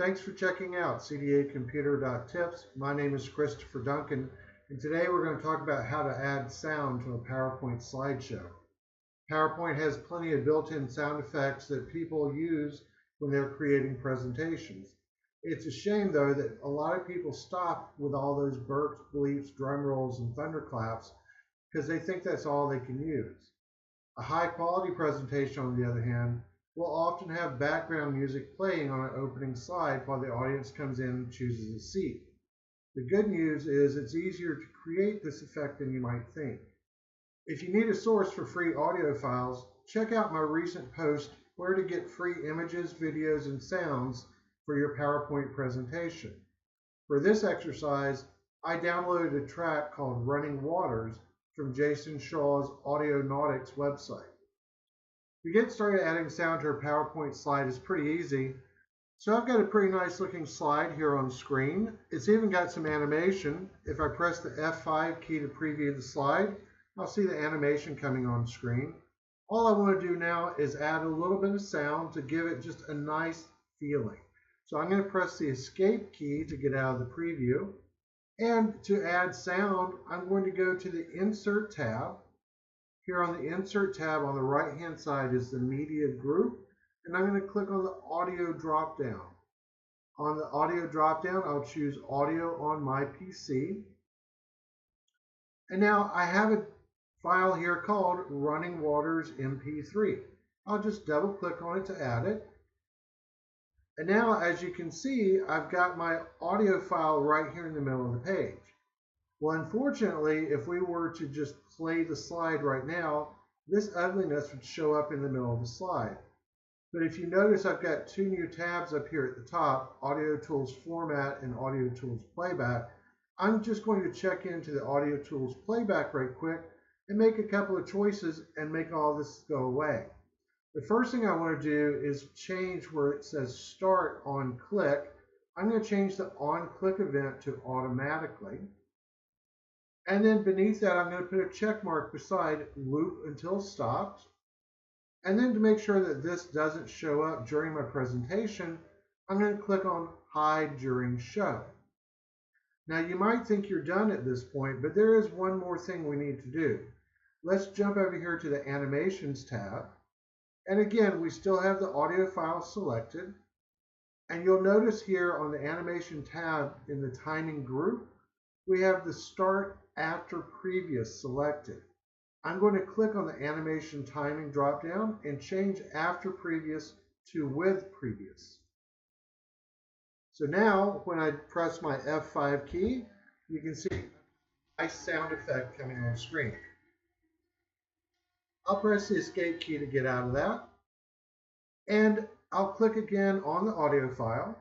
Thanks for checking out cdacomputer.tips. My name is Christopher Duncan, and today we're going to talk about how to add sound to a PowerPoint slideshow. PowerPoint has plenty of built-in sound effects that people use when they're creating presentations. It's a shame, though, that a lot of people stop with all those burps, bleeps, drum rolls, and thunderclaps because they think that's all they can use. A high-quality presentation, on the other hand, will often have background music playing on an opening slide while the audience comes in and chooses a seat. The good news is it's easier to create this effect than you might think. If you need a source for free audio files, check out my recent post, Where to Get Free Images, Videos, and Sounds for Your PowerPoint Presentation. For this exercise, I downloaded a track called Running Waters from Jason Shaw's Audionautics website. To get started adding sound to a PowerPoint slide is pretty easy. So I've got a pretty nice looking slide here on screen. It's even got some animation. If I press the F5 key to preview the slide, I'll see the animation coming on screen. All I want to do now is add a little bit of sound to give it just a nice feeling. So I'm going to press the Escape key to get out of the preview. And to add sound, I'm going to go to the Insert tab. Here on the Insert tab on the right-hand side is the Media group, and I'm going to click on the Audio drop-down. On the Audio drop-down, I'll choose Audio on my PC. And now I have a file here called Running Waters MP3. I'll just double-click on it to add it. And now, as you can see, I've got my audio file right here in the middle of the page. Well, unfortunately, if we were to just play the slide right now, this ugliness would show up in the middle of the slide. But if you notice, I've got two new tabs up here at the top, Audio Tools Format and Audio Tools Playback. I'm just going to check into the Audio Tools Playback right quick and make a couple of choices and make all this go away. The first thing I want to do is change where it says Start on Click. I'm going to change the On Click event to Automatically. And then beneath that, I'm going to put a check mark beside Loop Until Stopped. And then to make sure that this doesn't show up during my presentation, I'm going to click on Hide During Show. Now, you might think you're done at this point, but there is one more thing we need to do. Let's jump over here to the Animations tab. And again, we still have the audio file selected. And you'll notice here on the Animation tab in the Timing group, we have the Start After Previous selected. I'm going to click on the Animation Timing dropdown and change After Previous to With Previous. So now, when I press my F5 key, you can see a nice sound effect coming on screen. I'll press the Escape key to get out of that. And I'll click again on the audio file.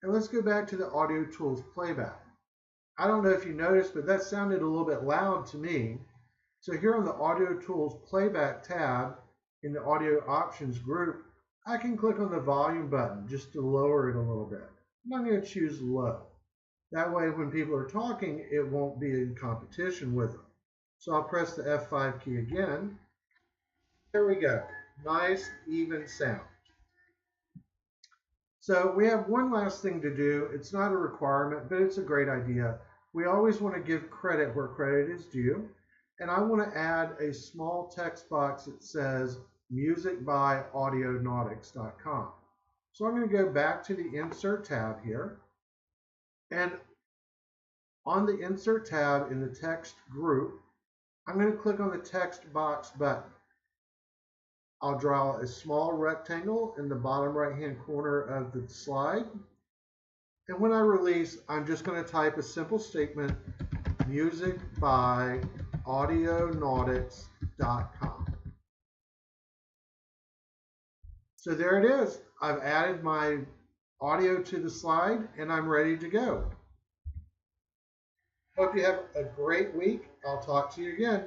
And let's go back to the Audio Tools Playback. I don't know if you noticed, but that sounded a little bit loud to me. So here on the Audio Tools Playback tab in the Audio Options group, I can click on the volume button just to lower it a little bit. And I'm going to choose low. That way when people are talking, it won't be in competition with them. So I'll press the F5 key again. There we go. Nice, even sound. So we have one last thing to do. It's not a requirement, but it's a great idea. We always want to give credit where credit is due. And I want to add a small text box that says Music by Audionautics.com. So I'm going to go back to the Insert tab here. And on the Insert tab in the Text group, I'm going to click on the Text Box button. I'll draw a small rectangle in the bottom right-hand corner of the slide. And when I release, I'm just going to type a simple statement, Music by Audionautics.com. So there it is. I've added my audio to the slide and I'm ready to go. Hope you have a great week. I'll talk to you again.